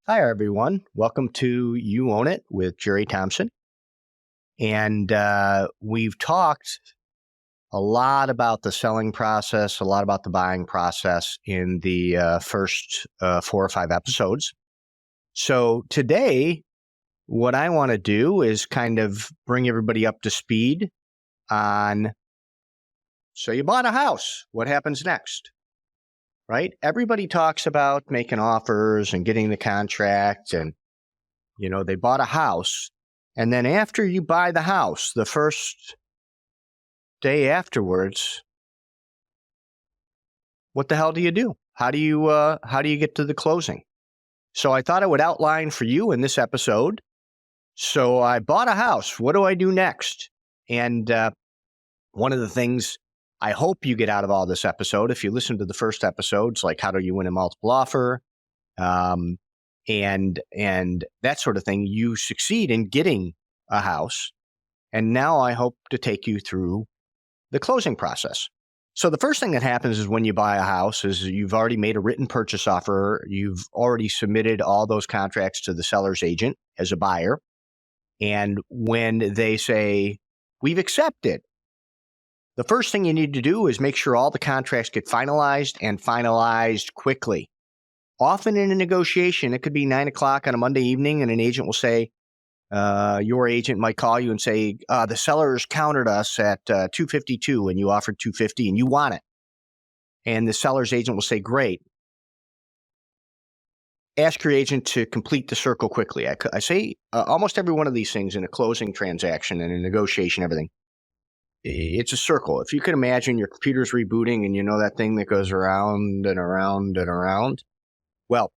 Hi, everyone. Welcome to You Own It with Jerry Thompson. And we've talked a lot about the selling process, a lot about the buying process in the first 4 or 5 episodes. So today, what I want to do is kind of bring everybody up to speed on, so you bought a house, what happens next? Right? Everybody talks about making offers and getting the contract and they bought a house, and then after you buy the house, the first day afterwards, what the hell do you do? How do you get to the closing? So I thought I would outline for you in this episode. So I bought a house. What do I do next? And one of the things I hope you get out of all this episode, if you listen to the first episodes, like how do you win a multiple offer, and that sort of thing, you succeed in getting a house. And now I hope to take you through the closing process. So the first thing that happens is when you buy a house is you've already made a written purchase offer. You've already submitted all those contracts to the seller's agent as a buyer. And when they say, we've accepted, the first thing you need to do is make sure all the contracts get finalized and finalized quickly. Often in a negotiation, it could be 9 o'clock on a Monday evening, and an agent will say, your agent might call you and say, the sellers countered us at $252 and you offered $250 and you want it. And the seller's agent will say, great. Ask your agent to complete the circle quickly. I say almost every one of these things in a closing transaction and a negotiation, everything. It's a circle. If you can imagine your computer's rebooting and you know that thing that goes around and around and around. Well,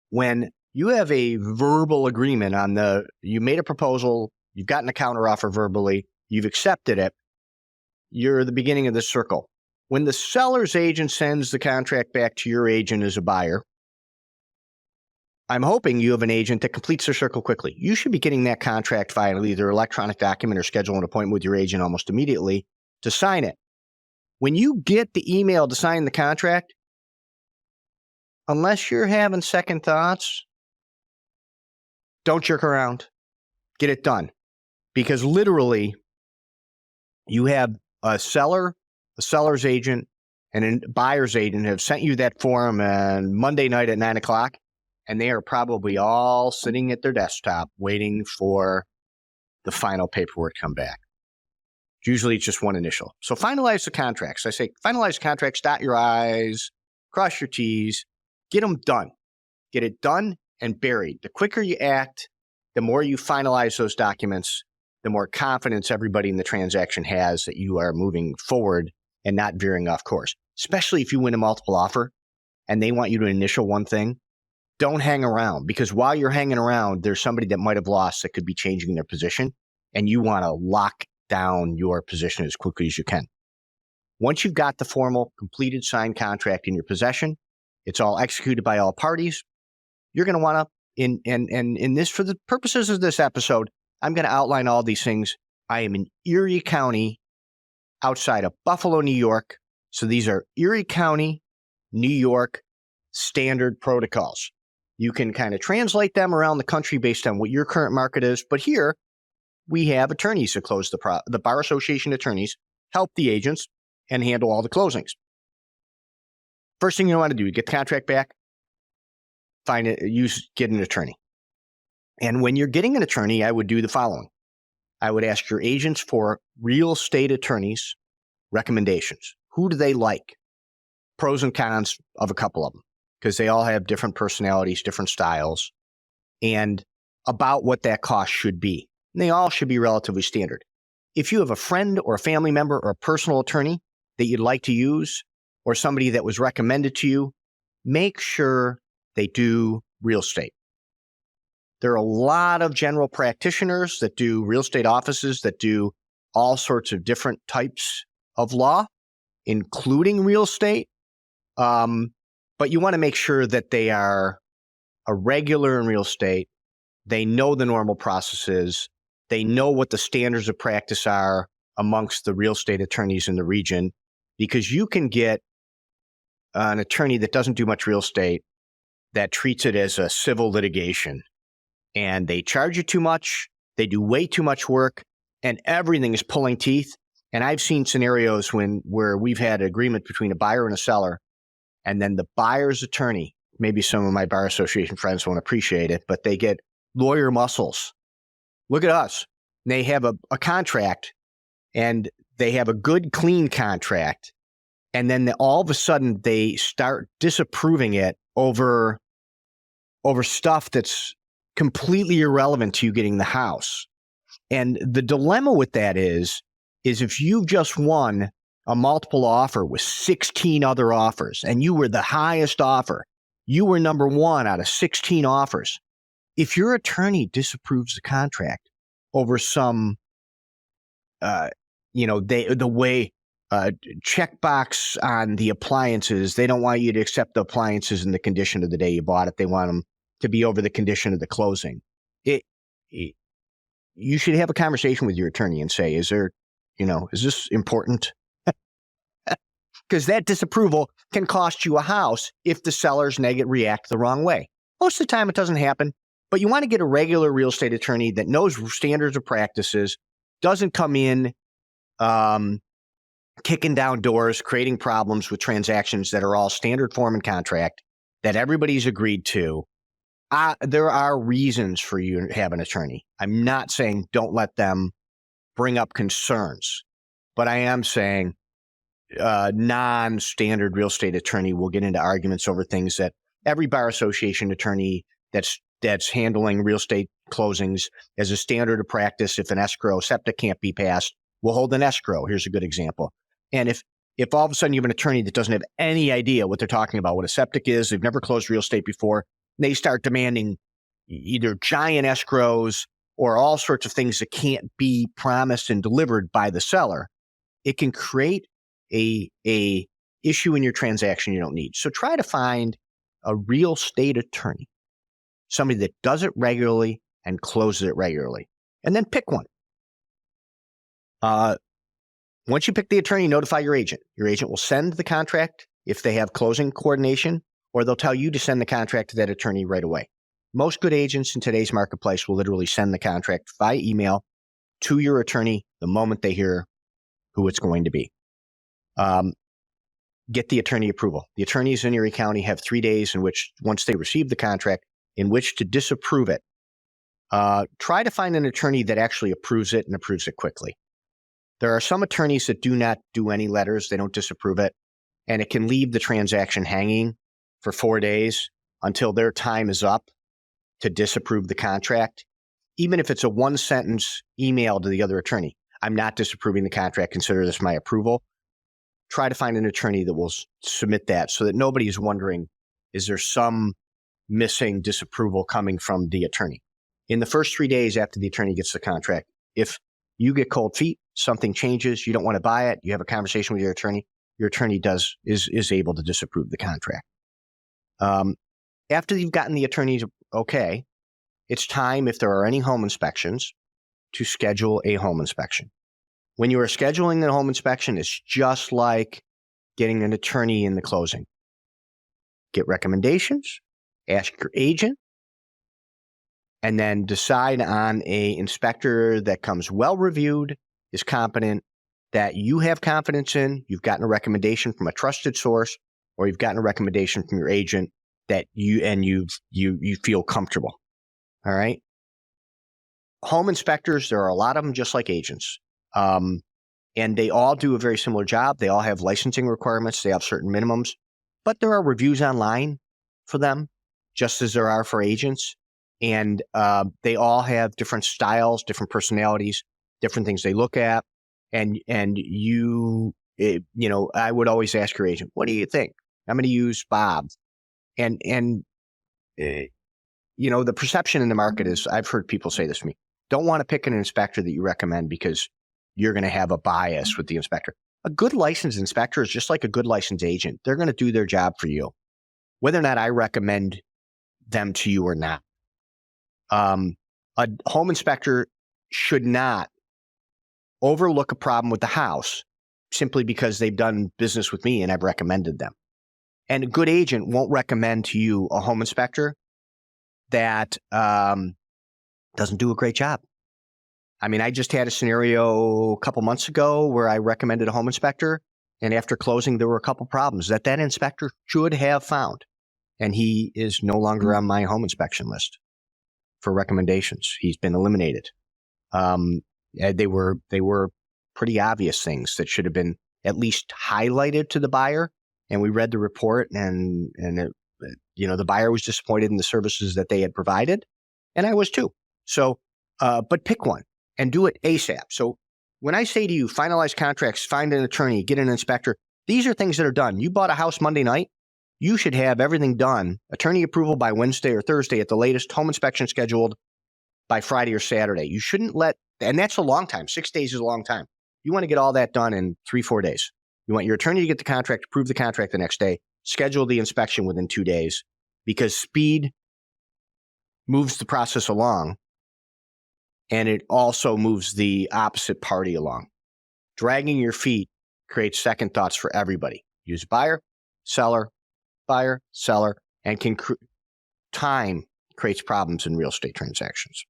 when you have a verbal agreement you made a proposal, you've gotten a counteroffer verbally, you've accepted it, you're the beginning of the circle. When the seller's agent sends the contract back to your agent as a buyer, I'm hoping you have an agent that completes their circle quickly. You should be getting that contract via either electronic document or schedule an appointment with your agent almost immediately to sign it. When you get the email to sign the contract, unless you're having second thoughts, don't jerk around. Get it done. Because literally, you have a seller's agent, and a buyer's agent have sent you that form on Monday night at 9 o'clock, and they are probably all sitting at their desktop waiting for the final paperwork to come back. Usually it's just one initial. So finalize the contracts. I say finalize the contracts, dot your I's, cross your T's, get them done. Get it done and buried. The quicker you act, the more you finalize those documents, the more confidence everybody in the transaction has that you are moving forward and not veering off course. Especially if you win a multiple offer and they want you to initial one thing, don't hang around, because while you're hanging around, there's somebody that might have lost that could be changing their position, and you want to lock down your position as quickly as you can. Once you've got the formal, completed, signed contract in your possession, it's all executed by all parties. You're going to want to, in this, for the purposes of this episode, I'm going to outline all these things. I am in Erie County, outside of Buffalo, New York. So these are Erie County, New York standard protocols. You can kind of translate them around the country based on what your current market is. But here we have attorneys that close the Bar Association attorneys help the agents and handle all the closings. First thing you want to do, get the contract back, get an attorney. And when you're getting an attorney, I would do the following. I would ask your agents for real estate attorneys recommendations. Who do they like? Pros and cons of a couple of them, because they all have different personalities, different styles, and about what that cost should be. And they all should be relatively standard. If you have a friend or a family member or a personal attorney that you'd like to use, or somebody that was recommended to you, make sure they do real estate. There are a lot of general practitioners that do real estate offices that do all sorts of different types of law, including real estate. But you want to make sure that they are a regular in real estate. They know the normal processes. They know what the standards of practice are amongst the real estate attorneys in the region, because you can get an attorney that doesn't do much real estate that treats it as a civil litigation, and they charge you too much, they do way too much work, and everything is pulling teeth. And I've seen scenarios where we've had an agreement between a buyer and a seller, and then the buyer's attorney, maybe some of my bar association friends won't appreciate it, but they get lawyer muscles. Look at us. They have a contract, and they have a good, clean contract, and then all of a sudden they start disapproving it over stuff that's completely irrelevant to you getting the house. And the dilemma with that is if you've just won a multiple offer with 16 other offers and you were the highest offer, you were number one out of 16 offers. If your attorney disapproves the contract over some, the way checkbox on the appliances, they don't want you to accept the appliances in the condition of the day you bought it. They want them to be over the condition of the closing. You should have a conversation with your attorney and say, is this important? Because that disapproval can cost you a house if the sellers react the wrong way. Most of the time it doesn't happen, but you want to get a regular real estate attorney that knows standards of practices, doesn't come in kicking down doors, creating problems with transactions that are all standard form and contract that everybody's agreed to. There are reasons for you to have an attorney. I'm not saying don't let them bring up concerns, but I am saying non-standard real estate attorney will get into arguments over things that every bar association attorney that's handling real estate closings as a standard of practice. If an escrow septic can't be passed, we'll hold an escrow. Here's a good example. And if all of a sudden you have an attorney that doesn't have any idea what they're talking about, what a septic is, they've never closed real estate before, they start demanding either giant escrows or all sorts of things that can't be promised and delivered by the seller, it can create a issue in your transaction you don't need. So try to find a real estate attorney, somebody that does it regularly and closes it regularly, and then pick one. Once you pick the attorney, notify your agent. Your agent will send the contract if they have closing coordination, or they'll tell you to send the contract to that attorney right away. Most good agents in today's marketplace will literally send the contract via email to your attorney the moment they hear who it's going to be. Get the attorney approval. The attorneys in Erie County have 3 days in which, once they receive the contract, in which to disapprove it. Try to find an attorney that actually approves it and approves it quickly. There are some attorneys that do not do any letters. They don't disapprove it, and it can leave the transaction hanging for 4 days until their time is up to disapprove the contract. Even if it's a one-sentence email to the other attorney, I'm not disapproving the contract, consider this my approval. Try to find an attorney that will submit that so that nobody is wondering, is there some missing disapproval coming from the attorney? In the first 3 days after the attorney gets the contract, if you get cold feet, something changes, you don't want to buy it, you have a conversation with your attorney is able to disapprove the contract. After you've gotten the attorney's okay, it's time, if there are any home inspections, to schedule a home inspection. When you are scheduling the home inspection, it's just like getting an attorney in the closing. Get recommendations, ask your agent, and then decide on a inspector that comes well reviewed, is competent, that you have confidence in, you've gotten a recommendation from a trusted source, or you've gotten a recommendation from your agent that you feel comfortable. All right. Home inspectors, there are a lot of them just like agents. And they all do a very similar job. They all have licensing requirements. They have certain minimums, but there are reviews online for them, just as there are for agents. And they all have different styles, different personalities, different things they look at. And I would always ask your agent, what do you think? I'm going to use Bob. And the perception in the market is, I've heard people say this to me, don't want to pick an inspector that you recommend because you're going to have a bias with the inspector. A good licensed inspector is just like a good licensed agent. They're going to do their job for you, whether or not I recommend them to you or not. A home inspector should not overlook a problem with the house simply because they've done business with me and I've recommended them. And a good agent won't recommend to you a home inspector that doesn't do a great job. I mean, I just had a scenario a couple months ago where I recommended a home inspector, and after closing, there were a couple problems that inspector should have found. And he is no longer on my home inspection list for recommendations. He's been eliminated. They were pretty obvious things that should have been at least highlighted to the buyer. And we read the report, and it, the buyer was disappointed in the services that they had provided, and I was too. So, but pick one and do it ASAP. So when I say to you, finalize contracts, find an attorney, get an inspector, these are things that are done. You bought a house Monday night. You should have everything done, attorney approval by Wednesday or Thursday at the latest, home inspection scheduled by Friday or Saturday. You shouldn't and that's a long time. 6 days is a long time. You want to get all that done in 3-4 days. You want your attorney to get the contract, approve the contract the next day, schedule the inspection within 2 days, because speed moves the process along, and it also moves the opposite party along. Dragging your feet creates second thoughts for everybody. Use buyer, seller, and time creates problems in real estate transactions.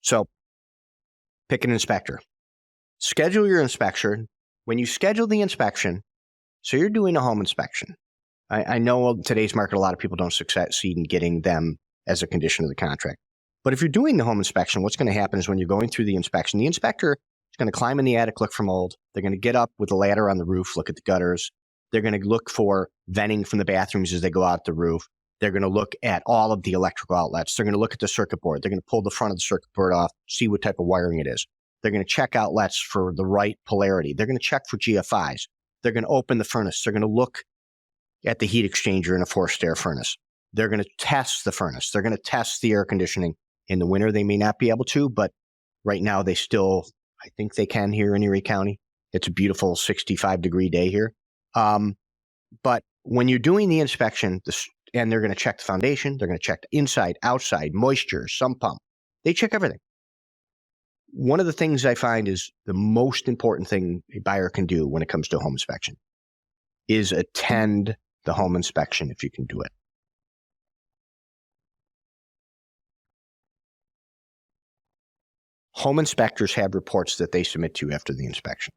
So pick an inspector. Schedule your inspection. When you schedule the inspection, so you're doing a home inspection. I know in today's market, a lot of people don't succeed in getting them as a condition of the contract. But if you're doing the home inspection, what's going to happen is when you're going through the inspection, the inspector is going to climb in the attic, look for mold. They're going to get up with a ladder on the roof, look at the gutters. They're going to look for venting from the bathrooms as they go out the roof. They're going to look at all of the electrical outlets. They're going to look at the circuit board. They're going to pull the front of the circuit board off, see what type of wiring it is. They're going to check outlets for the right polarity. They're going to check for GFIs. They're going to open the furnace. They're going to look at the heat exchanger in a forced air furnace. They're going to test the furnace. They're going to test the air conditioning. In the winter, they may not be able to, but right now they still, I think they can here in Erie County. It's a beautiful 65-degree day here. But when you're doing the inspection, and they're going to check the foundation, they're going to check the inside, outside, moisture, sump pump. They check everything. One of the things I find is the most important thing a buyer can do when it comes to a home inspection is attend the home inspection if you can do it. Home inspectors have reports that they submit to you after the inspection.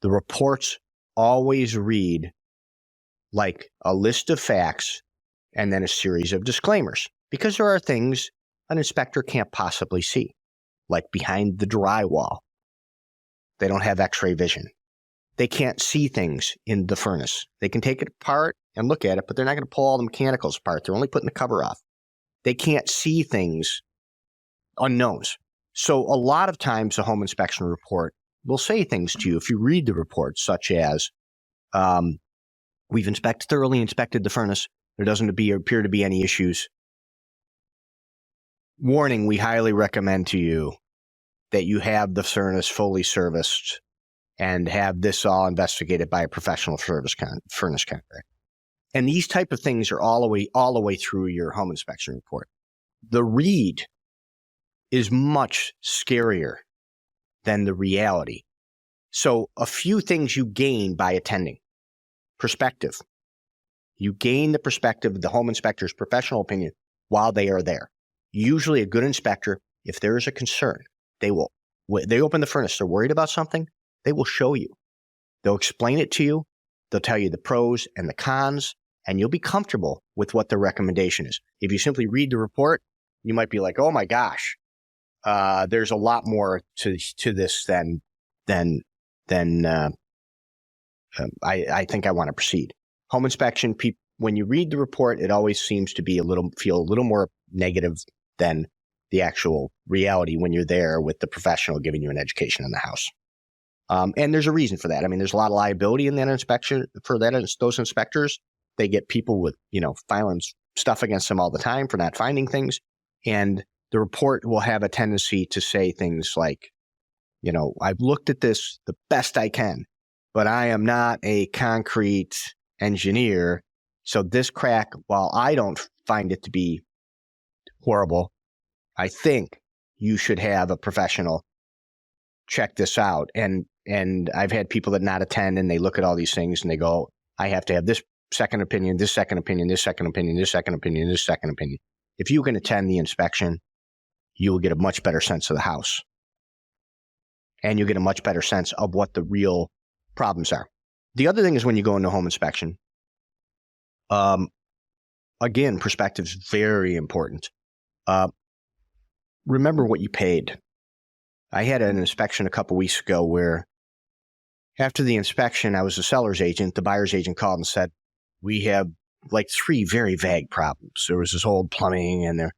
The reports always read like a list of facts and then a series of disclaimers, because there are things an inspector can't possibly see, like behind the drywall. They don't have x-ray vision. They can't see things in the furnace. They can take it apart and look at it, but they're not going to pull all the mechanicals apart. They're only putting the cover off. They can't see things, unknowns. So a lot of times a home inspection report will say things to you if you read the report, such as, we've thoroughly inspected the furnace. There doesn't appear to be any issues. Warning, we highly recommend to you that you have the furnace fully serviced and have this all investigated by a professional furnace contractor. And these type of things are all the way through your home inspection report. The read is much scarier than the reality. So a few things you gain by attending. Perspective. You gain the perspective of the home inspector's professional opinion while they are there. Usually a good inspector, if there is a concern, they open the furnace, they're worried about something, they will show you. They'll explain it to you. They'll tell you the pros and the cons, and you'll be comfortable with what their recommendation is. If you simply read the report, you might be like, oh my gosh, there's a lot more to this than I think I want to proceed. Home inspection, when you read the report, it always seems to be feel a little more negative than the actual reality when you're there with the professional giving you an education in the house. And there's a reason for that. I mean, there's a lot of liability in that inspection for those inspectors. They get people with, filing stuff against them all the time for not finding things. And the report will have a tendency to say things like, I've looked at this the best I can, but I am not a concrete engineer. So this crack, while I don't find it to be horrible, I think you should have a professional check this out. And I've had people that not attend, and they look at all these things and they go, I have to have this second opinion, this second opinion, this second opinion, this second opinion, this second opinion. If you can attend the inspection, you will get a much better sense of the house. And you'll get a much better sense of what the real problems are. The other thing is when you go into home inspection, again, perspective is very important. Remember what you paid. I had an inspection a couple weeks ago where after the inspection, I was a seller's agent. The buyer's agent called and said, we have like 3 very vague problems. There was this old plumbing and their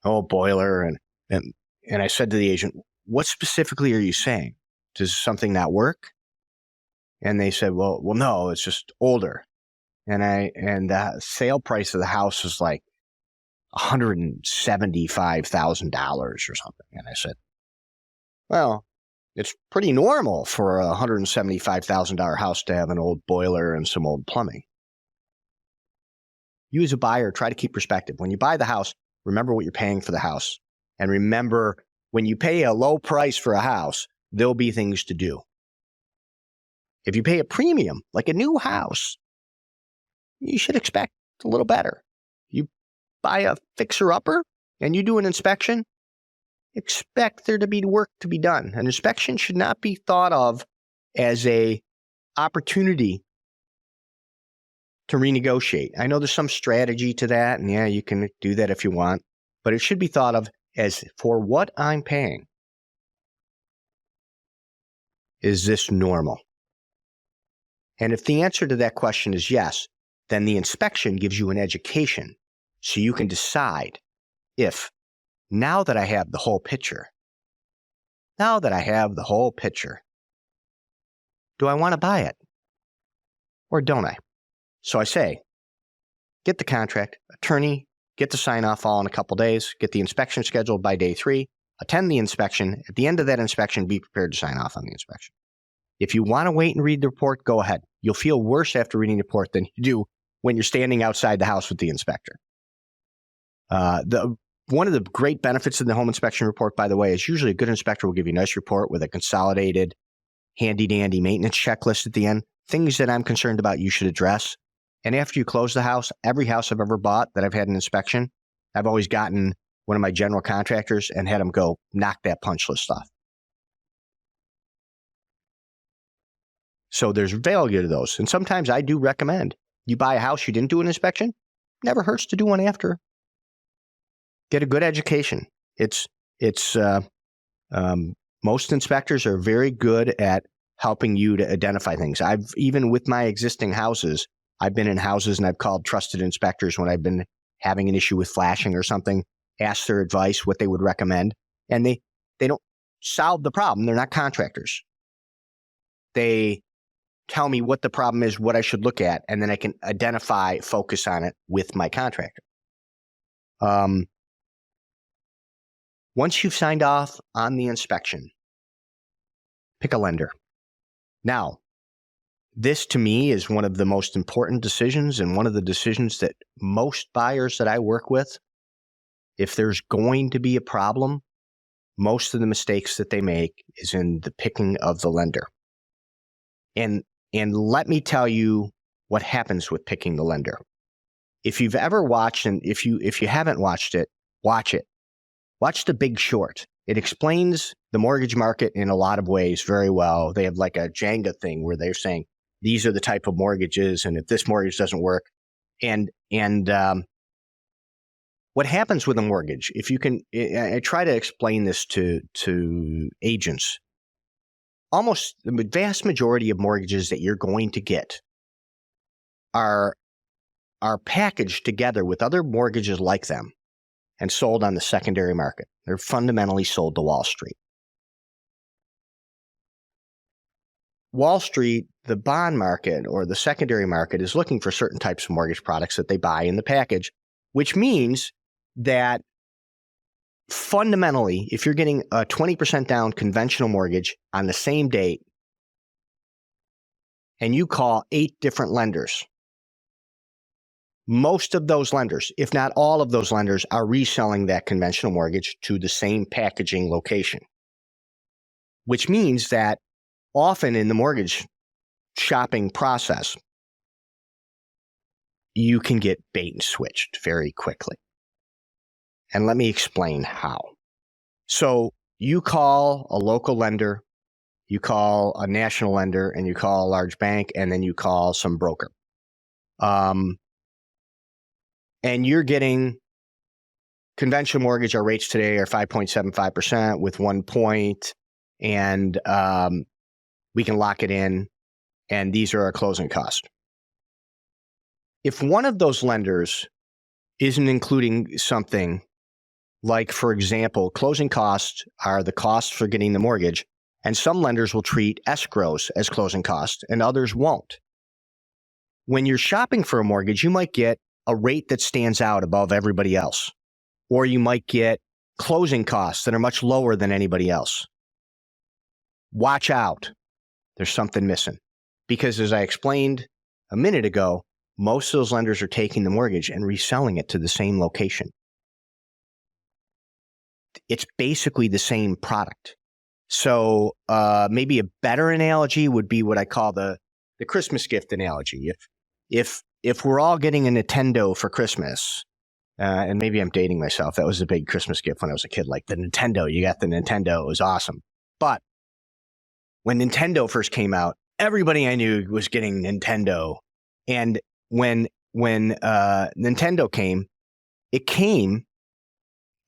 old boiler. And I said to the agent, what specifically are you saying? Does something not work? And they said, well, no, it's just older. And the sale price of the house was like $175,000 or something. And I said, well, it's pretty normal for a $175,000 house to have an old boiler and some old plumbing. You as a buyer, try to keep perspective. When you buy the house, remember what you're paying for the house. And remember, when you pay a low price for a house, there'll be things to do. If you pay a premium, like a new house, you should expect a little better. You buy a fixer-upper and you do an inspection, expect there to be work to be done. An inspection should not be thought of as an opportunity to renegotiate. I know there's some strategy to that, and yeah, you can do that if you want, but it should be thought of as, for what I'm paying, is this normal? And if the answer to that question is yes, then the inspection gives you an education so you can decide if, now that I have the whole picture, do I want to buy it or don't I? So I say, get the contract, attorney, get the sign-off all in a couple days, get the inspection scheduled by day 3, attend the inspection. At the end of that inspection, be prepared to sign off on the inspection. If you want to wait and read the report, go ahead. You'll feel worse after reading the report than you do when you're standing outside the house with the inspector. One of the great benefits of the home inspection report, by the way, is usually a good inspector will give you a nice report with a consolidated, handy-dandy maintenance checklist at the end, things that I'm concerned about you should address. And after you close the house, every house I've ever bought that I've had an inspection, I've always gotten one of my general contractors and had them go knock that punch list off. So there's value to those. And sometimes I do recommend you buy a house you didn't do an inspection. Never hurts to do one after. Get a good education. Most inspectors are very good at helping you to identify things. Even with my existing houses, I've been in houses and I've called trusted inspectors when I've been having an issue with flashing or something, asked their advice, what they would recommend. And they don't solve the problem. They're not contractors. They tell me what the problem is, what I should look at, and then I can focus on it with my contractor. Once you've signed off on the inspection, pick a lender. Now, this to me is one of the most important decisions and one of the decisions that most buyers that I work with, if there's going to be a problem, most of the mistakes that they make is in the picking of the lender. And let me tell you what happens with picking the lender. If you've ever watched, and if you haven't watched it, watch it. Watch The Big Short. It explains the mortgage market in a lot of ways very well. They have like a Jenga thing where they're saying, these are the type of mortgages, and if this mortgage doesn't work, and what happens with a mortgage, if you can, I try to explain this to agents. Almost the vast majority of mortgages that you're going to get are packaged together with other mortgages like them and sold on the secondary market. They're fundamentally sold to Wall Street. Wall Street, the bond market or the secondary market, is looking for certain types of mortgage products that they buy in the package, which means that fundamentally, if you're getting a 20% down conventional mortgage on the same date and you call 8 different lenders, most of those lenders, if not all of those lenders, are reselling that conventional mortgage to the same packaging location, which means that often in the mortgage shopping process, you can get bait and switched very quickly. And let me explain how. So you call a local lender, you call a national lender, and you call a large bank, and then you call some broker. And you're getting conventional mortgage. Our rates today are 5.75% with 1 point, and we can lock it in, and these are our closing costs. If one of those lenders isn't including something like, for example, closing costs are the costs for getting the mortgage, and some lenders will treat escrows as closing costs and others won't. When you're shopping for a mortgage, you might get a rate that stands out above everybody else, or you might get closing costs that are much lower than anybody else. Watch out. There's something missing. Because as I explained a minute ago, most of those lenders are taking the mortgage and reselling it to the same location. It's basically the same product. So maybe a better analogy would be what I call the Christmas gift analogy. If we're all getting a Nintendo for Christmas, and maybe I'm dating myself, that was a big Christmas gift when I was a kid, like the Nintendo. You got the Nintendo, it was awesome. But when Nintendo first came out, everybody I knew was getting Nintendo. And when Nintendo came,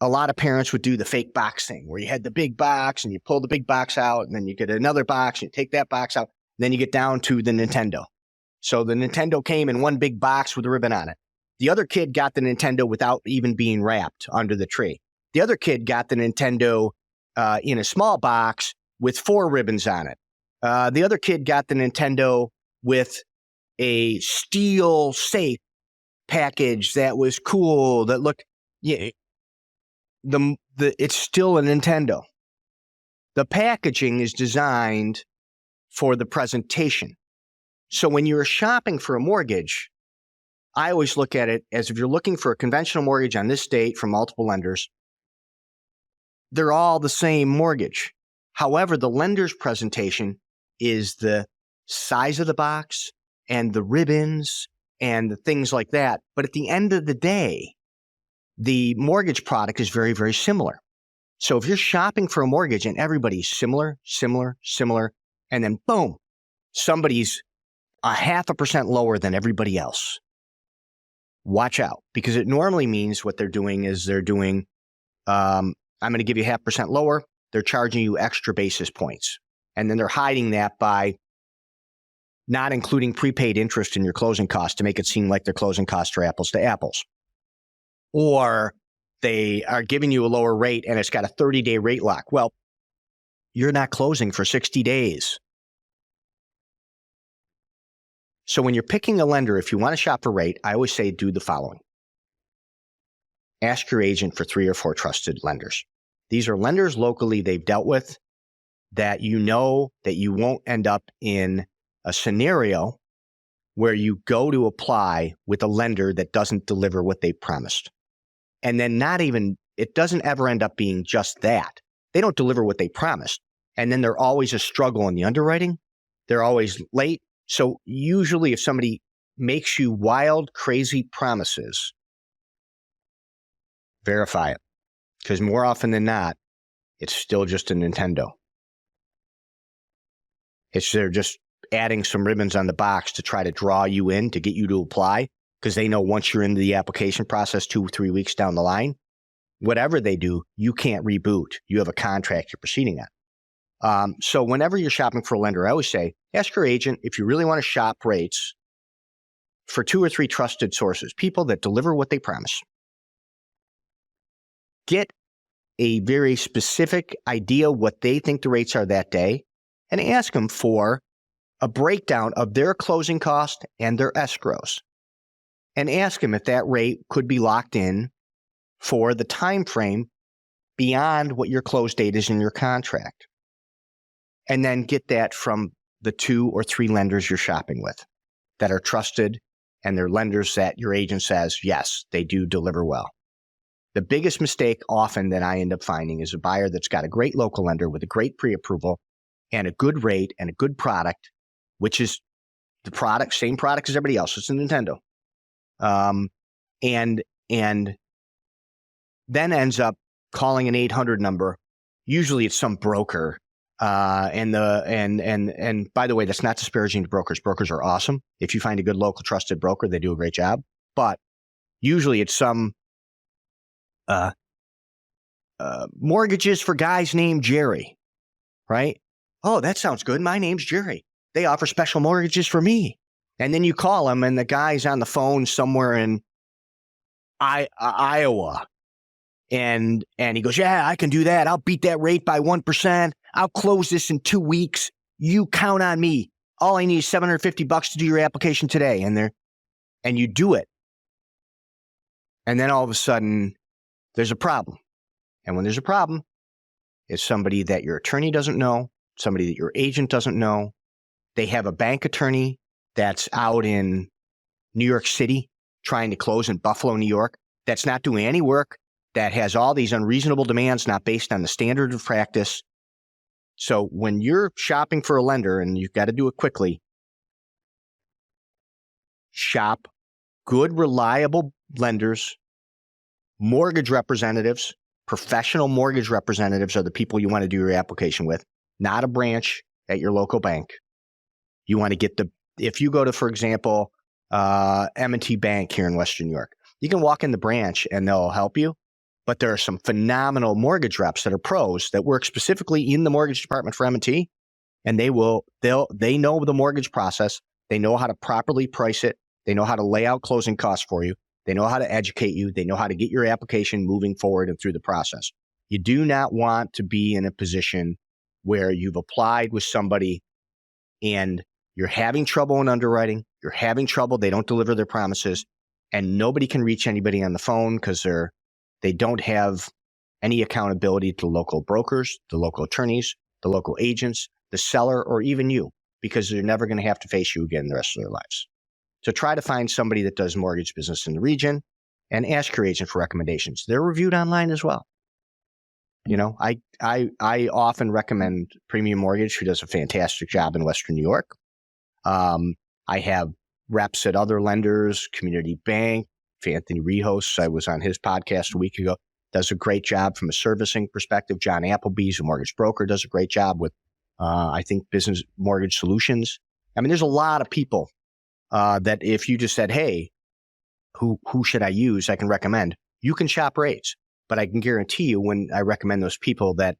a lot of parents would do the fake box thing where you had the big box and you pull the big box out and then you get another box and you take that box out. And then you get down to the Nintendo. So the Nintendo came in one big box with a ribbon on it. The other kid got the Nintendo without even being wrapped under the tree. The other kid got the Nintendo in a small box with 4 ribbons on it. The other kid got the Nintendo with a steel safe package that was cool, that looked, yeah, it's still a Nintendo. The packaging is designed for the presentation. So when you're shopping for a mortgage, I always look at it as if you're looking for a conventional mortgage on this date from multiple lenders, they're all the same mortgage. However, the lender's presentation is the size of the box and the ribbons and the things like that. But at the end of the day, the mortgage product is very, very similar. So if you're shopping for a mortgage and everybody's similar, and then boom, somebody's 0.5% lower than everybody else, watch out, because it normally means what they're doing is they're doing, I'm going to give you 0.5% lower. They're charging you extra basis points. And then they're hiding that by not including prepaid interest in your closing costs to make it seem like their closing costs are apples to apples. Or they are giving you a lower rate and it's got a 30-day rate lock. Well, you're not closing for 60 days. So when you're picking a lender, if you want to shop for rate, I always say do the following. Ask your agent for 3 or 4 trusted lenders. These are lenders locally they've dealt with that you know that you won't end up in a scenario where you go to apply with a lender that doesn't deliver what they promised. And then it doesn't ever end up being just that. They don't deliver what they promised. And then they're always a struggle in the underwriting. They're always late. So usually if somebody makes you wild, crazy promises, verify it. Because more often than not, it's still just a Nintendo. They're just adding some ribbons on the box to try to draw you in to get you to apply, because they know once you're into the application process 2 or 3 weeks down the line, whatever they do, you can't reboot. You have a contract you're proceeding on. So whenever you're shopping for a lender, I always say, ask your agent if you really want to shop rates for 2 or 3 trusted sources, people that deliver what they promise. Get a very specific idea what they think the rates are that day, and ask them for a breakdown of their closing cost and their escrows. And ask them if that rate could be locked in for the time frame beyond what your close date is in your contract. And then get that from the 2 or 3 lenders you're shopping with that are trusted, and they're lenders that your agent says, yes, they do deliver well. The biggest mistake often that I end up finding is a buyer that's got a great local lender with a great pre-approval and a good rate and a good product, which is the product, same product as everybody else. It's a Nintendo. and then ends up calling an 800 number. Usually it's some broker. And by the way, that's not disparaging to brokers. Brokers are awesome. If you find a good local trusted broker, they do a great job. But usually it's some mortgages for guys named Jerry, right? Oh, that sounds good. My name's Jerry. They offer special mortgages for me. And then you call them and the guy's on the phone somewhere in Iowa. And he goes, yeah, I can do that. I'll beat that rate by 1%. I'll close this in 2 weeks. You count on me. All I need is $750 to do your application today. And you do it. And then all of a sudden, there's a problem. And when there's a problem, it's somebody that your attorney doesn't know, somebody that your agent doesn't know. They have a bank attorney that's out in New York City trying to close in Buffalo, New York, that's not doing any work, that has all these unreasonable demands not based on the standard of practice. So when you're shopping for a lender, and you've got to do it quickly, shop good, reliable lenders, mortgage representatives. Professional mortgage representatives are the people you want to do your application with, not a branch at your local bank. You want to get if you go to, for example, M&T Bank here in Western New York, you can walk in the branch and they'll help you. But there are some phenomenal mortgage reps that are pros that work specifically in the mortgage department for M&T, and they know the mortgage process. They know how to properly price it. They know how to lay out closing costs for you. They know how to educate you. They know how to get your application moving forward and through the process. You do not want to be in a position where you've applied with somebody and you're having trouble in underwriting. You're having trouble. They don't deliver their promises, and nobody can reach anybody on the phone because they don't have any accountability to local brokers, the local attorneys, the local agents, the seller, or even you, because they're never going to have to face you again the rest of their lives. So try to find somebody that does mortgage business in the region and ask your agent for recommendations. They're reviewed online as well. You know, I often recommend Premium Mortgage, who does a fantastic job in Western New York. I have reps at other lenders, Community Bank, Anthony Rehos, I was on his podcast a week ago, does a great job from a servicing perspective. John Appleby's a mortgage broker, does a great job with, I think, Business Mortgage Solutions. I mean, there's a lot of people that if you just said, hey, who should I use? I can recommend. You can shop rates, but I can guarantee you when I recommend those people that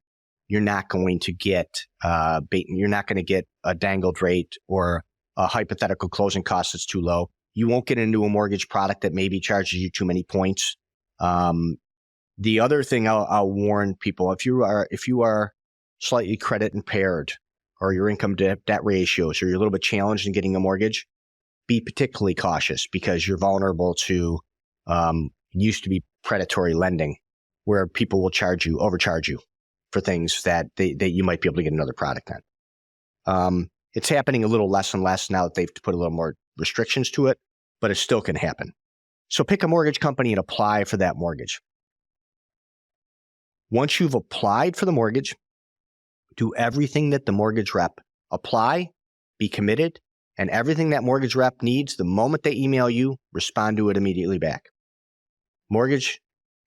you're not going to get you're not going to get a dangled rate or a hypothetical closing cost that's too low. You won't get into a mortgage product that maybe charges you too many points. The other thing I'll warn people, if you are slightly credit impaired or your income to debt ratios, or you're a little bit challenged in getting a mortgage, be particularly cautious because you're vulnerable to used to be predatory lending, where people will overcharge you for things that you might be able to get another product on. It's happening a little less and less now that they've put a little more restrictions to it, but it still can happen. So pick a mortgage company and apply for that mortgage. Once you've applied for the mortgage, do everything that the mortgage rep apply, be committed, and everything that mortgage rep needs, the moment they email you, respond to it immediately back. Mortgage,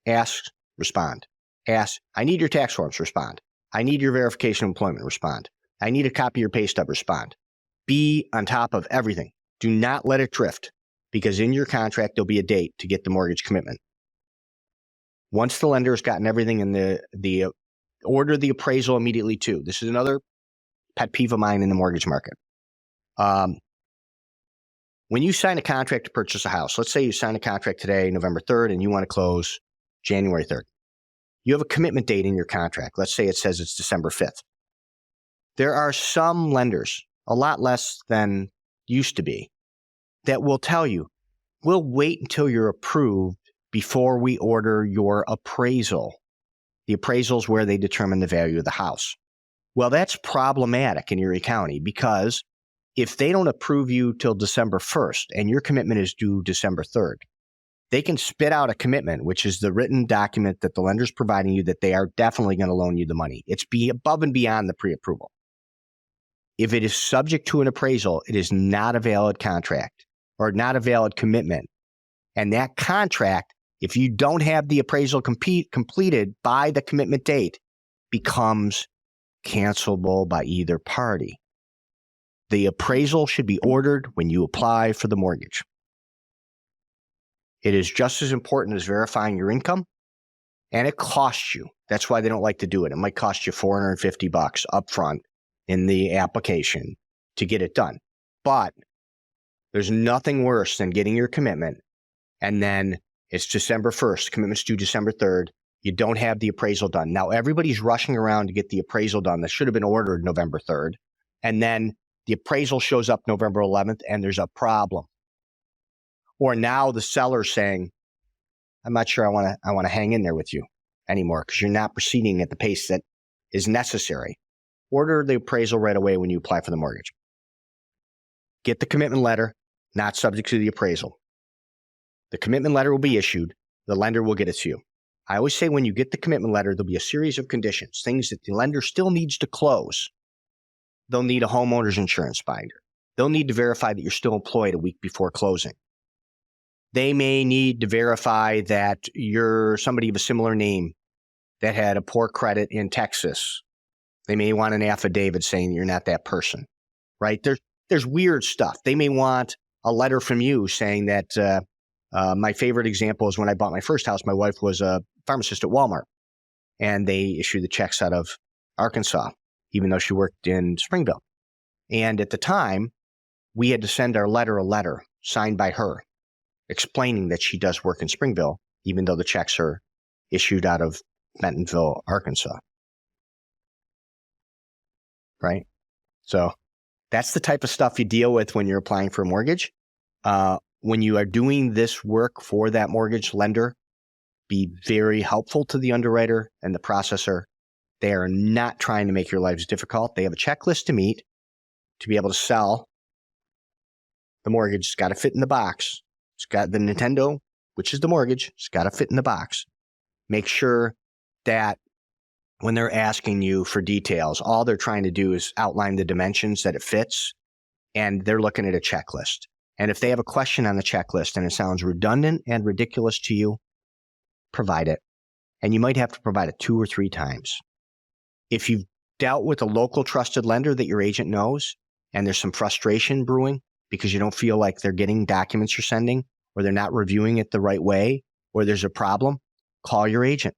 ask, respond. Ask, I need your tax forms, respond. I need your verification of employment, respond. I need a copy of your pay stub, respond. Be on top of everything. Do not let it drift, because in your contract, there'll be a date to get the mortgage commitment. Once the lender has gotten everything in the order the appraisal immediately too. This is another pet peeve of mine in the mortgage market. When you sign a contract to purchase a house, let's say you sign a contract today, November 3rd, and you want to close January 3rd. You have a commitment date in your contract. Let's say it says it's December 5th. There are some lenders, a lot less than used to be, that will tell you, we'll wait until you're approved before we order your appraisal. The appraisal is where they determine the value of the house. Well, that's problematic in Erie County, because if they don't approve you till December 1st and your commitment is due December 3rd, they can spit out a commitment, which is the written document that the lender's providing you that they are definitely going to loan you the money. It's above and beyond the pre-approval. If it is subject to an appraisal, it is not a valid contract or not a valid commitment And that contract, if you don't have the appraisal completed by the commitment date, becomes cancelable by either party. The appraisal should be ordered when you apply for the mortgage. It is just as important as verifying your income, and it costs you. That's why they don't like to do it. It might cost you $450 up front in the application to get it done. But there's nothing worse than getting your commitment, and then it's December 1st, commitment's due December 3rd. You don't have the appraisal done. Now, everybody's rushing around to get the appraisal done that should have been ordered November 3rd. And then the appraisal shows up November 11th, and there's a problem. Or now the seller's saying, I'm not sure I want to hang in there with you anymore because you're not proceeding at the pace that is necessary. Order the appraisal right away when you apply for the mortgage. Get the commitment letter, not subject to the appraisal. The commitment letter will be issued. The lender will get it to you. I always say when you get the commitment letter, there'll be a series of conditions, things that the lender still needs to close. They'll need a homeowner's insurance binder. They'll need to verify that you're still employed a week before closing. They may need to verify that you're somebody of a similar name that had a poor credit in Texas. They may want an affidavit saying you're not that person, right? There's weird stuff. They may want a letter from you saying that my favorite example is when I bought my first house, my wife was a pharmacist at Walmart, and they issued the checks out of Arkansas, even though she worked in Springville. And at the time, we had to send a letter signed by her, explaining that she does work in Springville, even though the checks are issued out of Bentonville, Arkansas. Right? So that's the type of stuff you deal with when you're applying for a mortgage. When you are doing this work for that mortgage lender, be very helpful to the underwriter and the processor. They are not trying to make your lives difficult. They have a checklist to meet to be able to sell the mortgage. It's got to fit in the box. It's got the Nintendo, which is the mortgage. It's got to fit in the box. Make sure that when they're asking you for details, all they're trying to do is outline the dimensions that it fits, and they're looking at a checklist. And if they have a question on the checklist and it sounds redundant and ridiculous to you, provide it. And you might have to provide it 2 or 3 times. If you've dealt with a local trusted lender that your agent knows and there's some frustration brewing because you don't feel like they're getting documents you're sending or they're not reviewing it the right way or there's a problem, call your agent.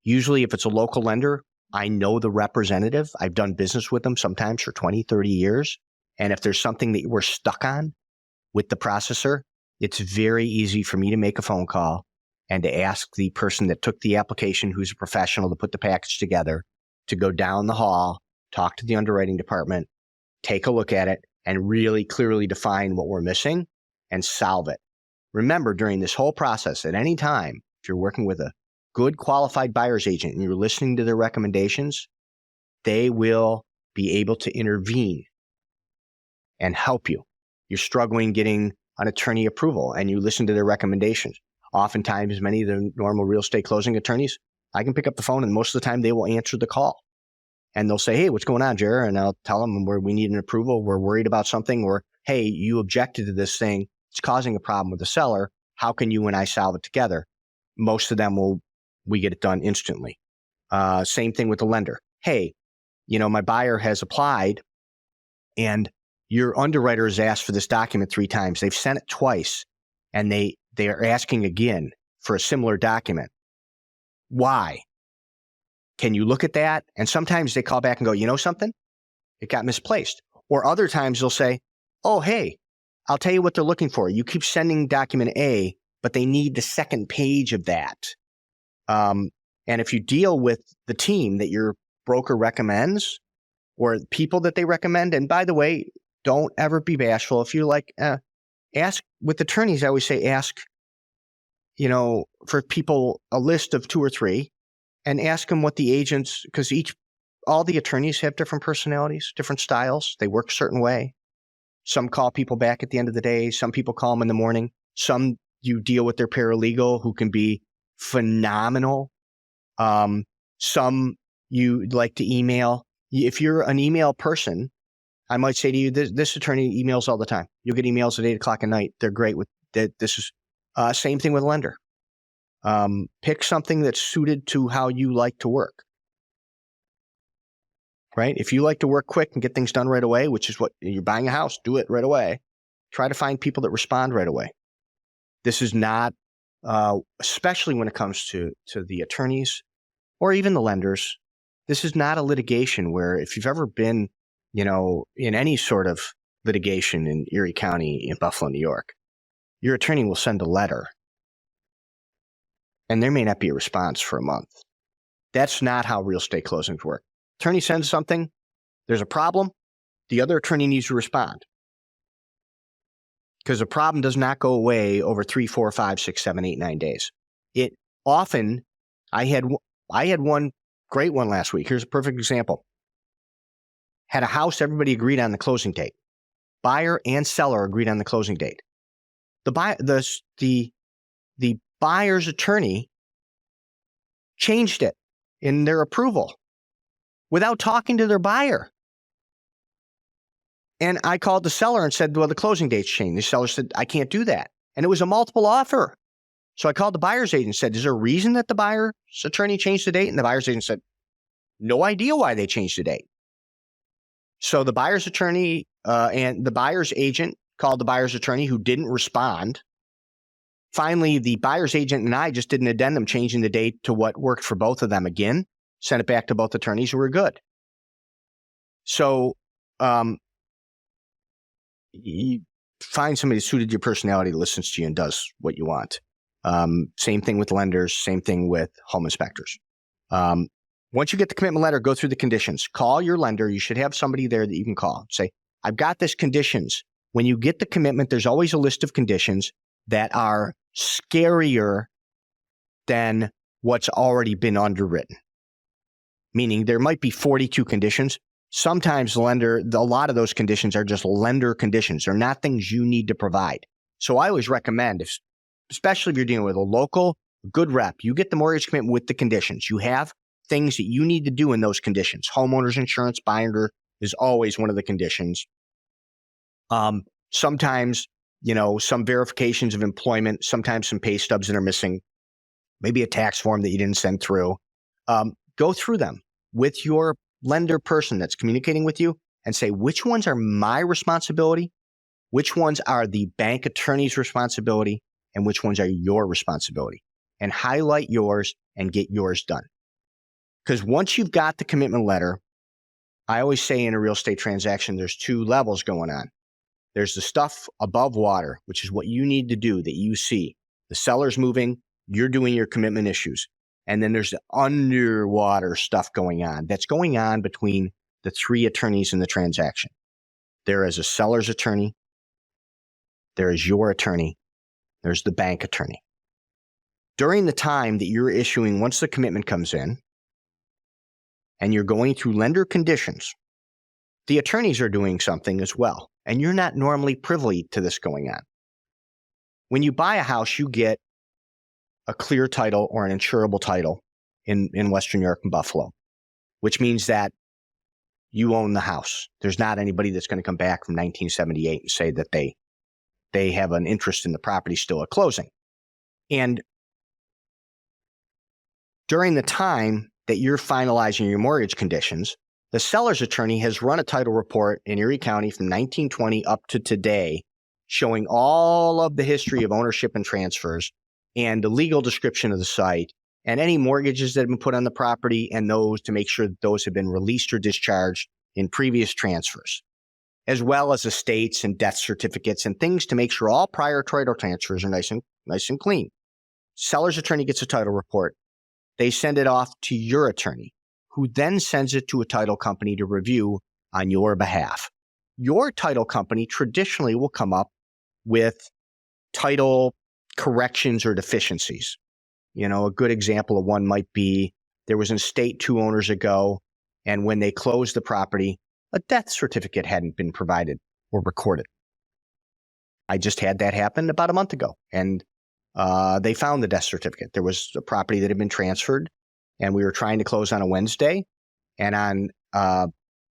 Usually if it's a local lender, I know the representative. I've done business with them sometimes for 20, 30 years. And if there's something that we're stuck on with the processor, it's very easy for me to make a phone call and to ask the person that took the application, who's a professional to put the package together, to go down the hall, talk to the underwriting department, take a look at it, and really clearly define what we're missing and solve it. Remember, during this whole process, at any time, if you're working with a good qualified buyer's agent and you're listening to their recommendations, they will be able to intervene and help you. You're struggling getting an attorney approval and you listen to their recommendations. Oftentimes, many of the normal real estate closing attorneys, I can pick up the phone and most of the time they will answer the call. And they'll say, hey, what's going on, Jared? And I'll tell them we need an approval. We're worried about something. Or, hey, you objected to this thing. It's causing a problem with the seller. How can you and I solve it together? Most of them we get it done instantly. Same thing with the lender. Hey, my buyer has applied and your underwriter has asked for this document 3 times. They've sent it twice and they are asking again for a similar document. Why? Can you look at that? And sometimes they call back and go, you know something? It got misplaced. Or other times they'll say, oh, hey, I'll tell you what they're looking for. You keep sending document A, but they need the second page of that. And if you deal with the team that your broker recommends or people that they recommend, and by the way, don't ever be bashful. If you like, ask with attorneys, I always say ask, for people a list of 2 or 3 and ask them what the agents, because all the attorneys have different personalities, different styles. They work a certain way. Some call people back at the end of the day. Some people call them in the morning. Some you deal with their paralegal who can be phenomenal. Some you like to email. If you're an email person, I might say to you, this attorney emails all the time. You'll get emails at 8 o'clock at night. They're great This is same thing with lender. Pick something that's suited to how you like to work. Right? If you like to work quick and get things done right away, which is what you're buying a house, do it right away. Try to find people that respond right away. This is not, especially when it comes to the attorneys or even the lenders, this is not a litigation where if you've ever been, in any sort of litigation in Erie County, in Buffalo, New York, your attorney will send a letter and there may not be a response for a month. That's not how real estate closings work. Attorney sends something, there's a problem, the other attorney needs to respond. Because the problem does not go away over 3, 4, 5, 6, 7, 8, 9 days. It often, I had one great one last week. Here's a perfect example. Had a house, everybody agreed on the closing date. Buyer and seller agreed on the closing date. The buyer's attorney changed it in their approval without talking to their buyer. And I called the seller and said, well, the closing date's changed. The seller said, I can't do that. And it was a multiple offer. So I called the buyer's agent and said, is there a reason that the buyer's attorney changed the date? And the buyer's agent said, no idea why they changed the date. So the buyer's attorney and the buyer's agent called the buyer's attorney, who didn't respond. Finally, the buyer's agent and I just did an addendum changing the date to what worked for both of them again, sent it back to both attorneys who were good. So you find somebody suited to your personality, listens to you, and does what you want. Same thing with lenders, same thing with home inspectors. Once you get the commitment letter, go through the conditions. Call your lender. You should have somebody there that you can call. Say, I've got this conditions. When you get the commitment, there's always a list of conditions that are scarier than what's already been underwritten. Meaning there might be 42 conditions. Sometimes a lot of those conditions are just lender conditions. They're not things you need to provide. So I always recommend, especially if you're dealing with a local, good rep, you get the mortgage commitment with the conditions. You have things that you need to do in those conditions. Homeowner's insurance binder is always one of the conditions. Sometimes, some verifications of employment, sometimes some pay stubs that are missing, maybe a tax form that you didn't send through. Go through them with your lender person that's communicating with you and say, which ones are my responsibility? Which ones are the bank attorney's responsibility? And which ones are your responsibility? And highlight yours and get yours done. Because once you've got the commitment letter, I always say in a real estate transaction, there's 2 levels going on. There's the stuff above water, which is what you need to do that you see. The seller's moving, you're doing your commitment issues. And then there's the underwater stuff going on. That's going on between the 3 attorneys in the transaction. There is a seller's attorney. There is your attorney. There's the bank attorney. During the time that you're issuing, once the commitment comes in, and you're going through lender conditions, the attorneys are doing something as well. And you're not normally privy to this going on. When you buy a house, you get a clear title or an insurable title in Western New York and Buffalo, which means that you own the house. There's not anybody that's going to come back from 1978 and say that they have an interest in the property still at closing. And during the time that you're finalizing your mortgage conditions, the seller's attorney has run a title report in Erie County from 1920 up to today, showing all of the history of ownership and transfers and the legal description of the site and any mortgages that have been put on the property and those to make sure that those have been released or discharged in previous transfers, as well as estates and death certificates and things to make sure all prior title transfers are nice and clean. Seller's attorney gets a title report. They send it off to your attorney, who then sends it to a title company to review on your behalf. Your title company traditionally will come up with title corrections or deficiencies. A good example of one might be there was an estate 2 owners ago, and when they closed the property, a death certificate hadn't been provided or recorded. I just had that happen about a month ago, and they found the death certificate. There was a property that had been transferred, and we were trying to close on a Wednesday. And on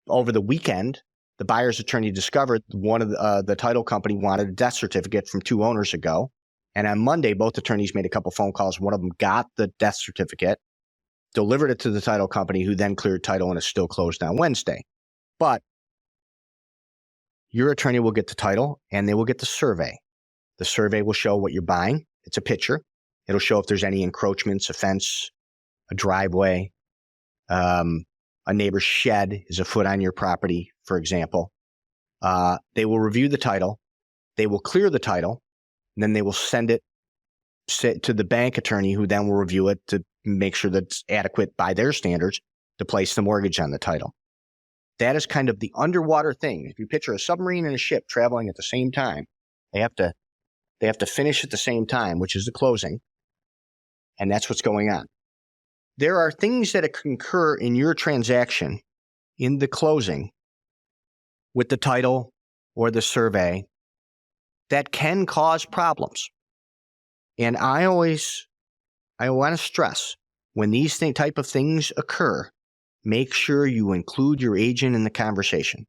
over the weekend, the buyer's attorney discovered one of the title company wanted a death certificate from 2 owners ago. And on Monday, both attorneys made a couple phone calls. One of them got the death certificate, delivered it to the title company, who then cleared title and is still closed on Wednesday. But your attorney will get the title and they will get the survey. The survey will show what you're buying. It's a picture. It'll show if there's any encroachments, a fence, a driveway, a neighbor's shed is a foot on your property, for example. They will review the title. They will clear the title. And then they will send it to the bank attorney, who then will review it to make sure that it's adequate by their standards to place the mortgage on the title. That is kind of the underwater thing. If you picture a submarine and a ship traveling at the same time, they have to finish at the same time, which is the closing. And that's what's going on. There are things that occur in your transaction in the closing with the title or the survey that can cause problems. And I want to stress, when these type of things occur, make sure you include your agent in the conversation.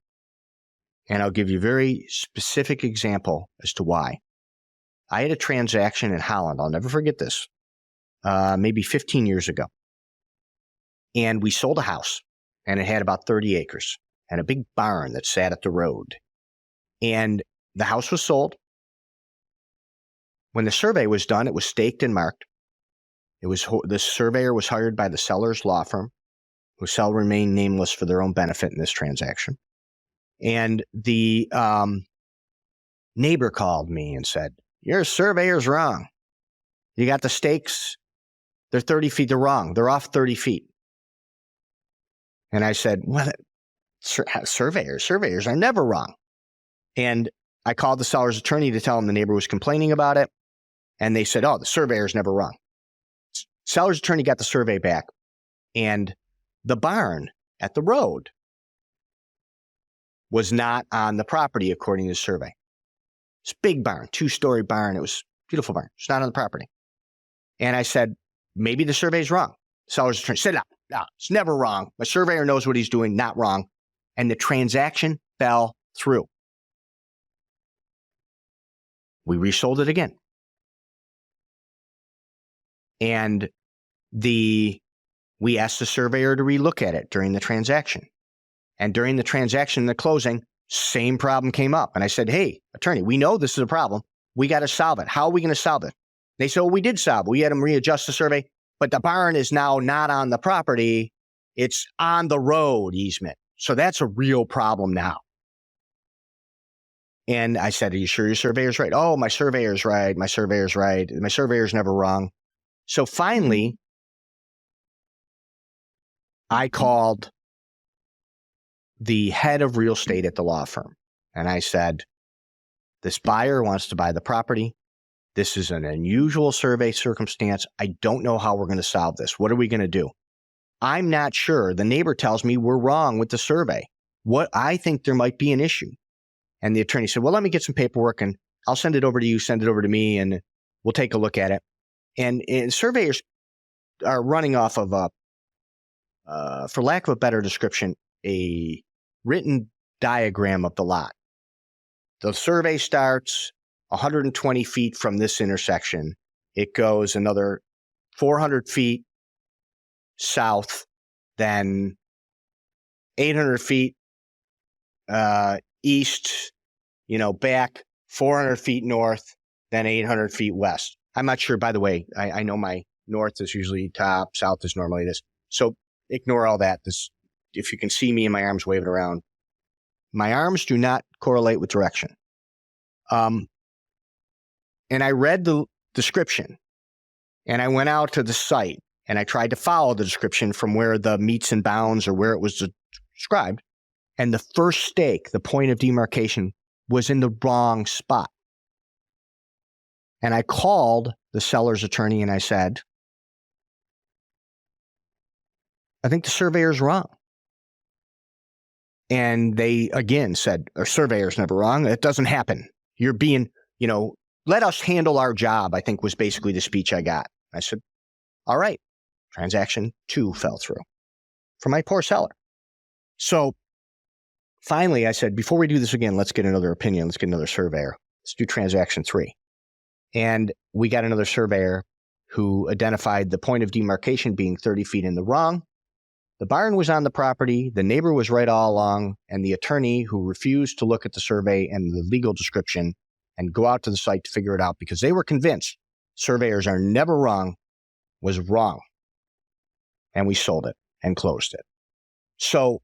And I'll give you a very specific example as to why. I had a transaction in Holland. I'll never forget this. Maybe 15 years ago. And we sold a house, and it had about 30 acres and a big barn that sat at the road. And the house was sold. When the survey was done, it was staked and marked. The surveyor was hired by the seller's law firm, who shall remain nameless for their own benefit in this transaction. And the neighbor called me and said, "Your surveyor's wrong. You got the stakes. They're 30 feet. They're wrong. They're off 30 feet. And I said, "Well, surveyors are never wrong." And I called the seller's attorney to tell him the neighbor was complaining about it. And they said, "Oh, the surveyor's never wrong." Seller's attorney got the survey back, and the barn at the road was not on the property according to the survey. It's a big barn, 2-story barn. It was a beautiful barn. It's not on the property. And I said, "Maybe the survey's wrong." Seller's attorney said, No, it's never wrong. My surveyor knows what he's doing, not wrong." And the transaction fell through. We resold it again. And we asked the surveyor to relook at it during the transaction. And during the transaction, the closing, same problem came up. And I said, "Hey, attorney, we know this is a problem. We got to solve it. How are we going to solve it?" They said, "Well, we did solve it. We had them readjust the survey, but the barn is now not on the property. It's on the road easement. So that's a real problem now." And I said, "Are you sure your surveyor's right?" "Oh, my surveyor's right. My surveyor's right. My surveyor's never wrong." So finally, I called the head of real estate at the law firm. And I said, "This buyer wants to buy the property. This is an unusual survey circumstance. I don't know how we're going to solve this. What are we going to do? I'm not sure. The neighbor tells me we're wrong with the survey. I think there might be an issue." And the attorney said, "Well, let me get some paperwork and I'll send it over to you, send it over to me, and we'll take a look at it." And surveyors are running off of for lack of a better description, a written diagram of the lot. The survey starts 120 feet from this intersection. It goes another 400 feet south, then 800 feet east, back 400 feet north, then 800 feet west. I'm not sure, by the way, I know my north is usually top, south is normally this. So ignore all that. If you can see me and my arms waving around, my arms do not correlate with direction. And I read the description, and I went out to the site, and I tried to follow the description from where the meets and bounds or where it was described. And the first stake, the point of demarcation, was in the wrong spot. And I called the seller's attorney and I said, "I think the surveyor's wrong." And they again said, "Our surveyor's never wrong. It doesn't happen. You're being, let us handle our job," I think was basically the speech I got. I said, "All right." Transaction 2 fell through for my poor seller. So finally I said, "Before we do this again, let's get another opinion. Let's get another surveyor. Let's do transaction 3. And we got another surveyor who identified the point of demarcation being 30 feet in the wrong. The barn was on the property, the neighbor was right all along, and the attorney who refused to look at the survey and the legal description and go out to the site to figure it out because they were convinced surveyors are never wrong, was wrong. And we sold it and closed it. So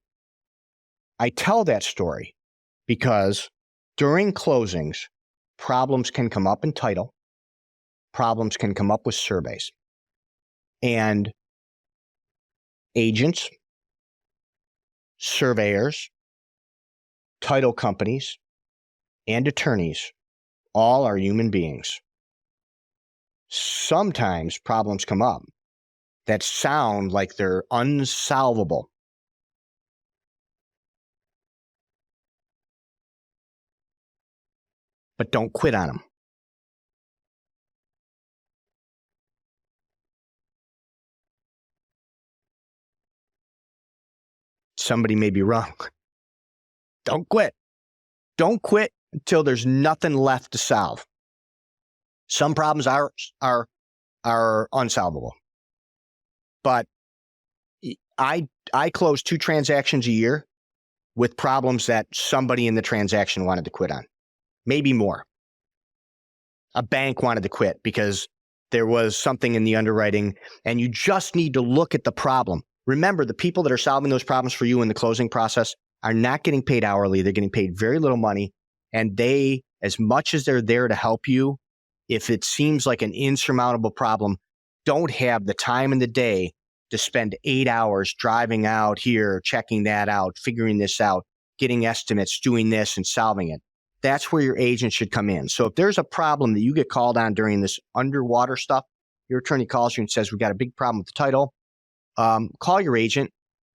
I tell that story because during closings, problems can come up in title, problems can come up with surveys. And agents, surveyors, title companies, and attorneys all are human beings. Sometimes problems come up that sound like they're unsolvable. But don't quit on them. Somebody may be wrong. Don't quit. Don't quit until there's nothing left to solve. Some problems are unsolvable. But I close 2 transactions a year with problems that somebody in the transaction wanted to quit on. Maybe more. A bank wanted to quit because there was something in the underwriting, and you just need to look at the problem. Remember, the people that are solving those problems for you in the closing process are not getting paid hourly. They're getting paid very little money, and they, as much as they're there to help you, if it seems like an insurmountable problem, don't have the time in the day to spend 8 hours driving out here, checking that out, figuring this out, getting estimates, doing this, and solving it. That's where your agent should come in. So if there's a problem that you get called on during this underwater stuff, your attorney calls you and says, we've got a big problem with the title, call your agent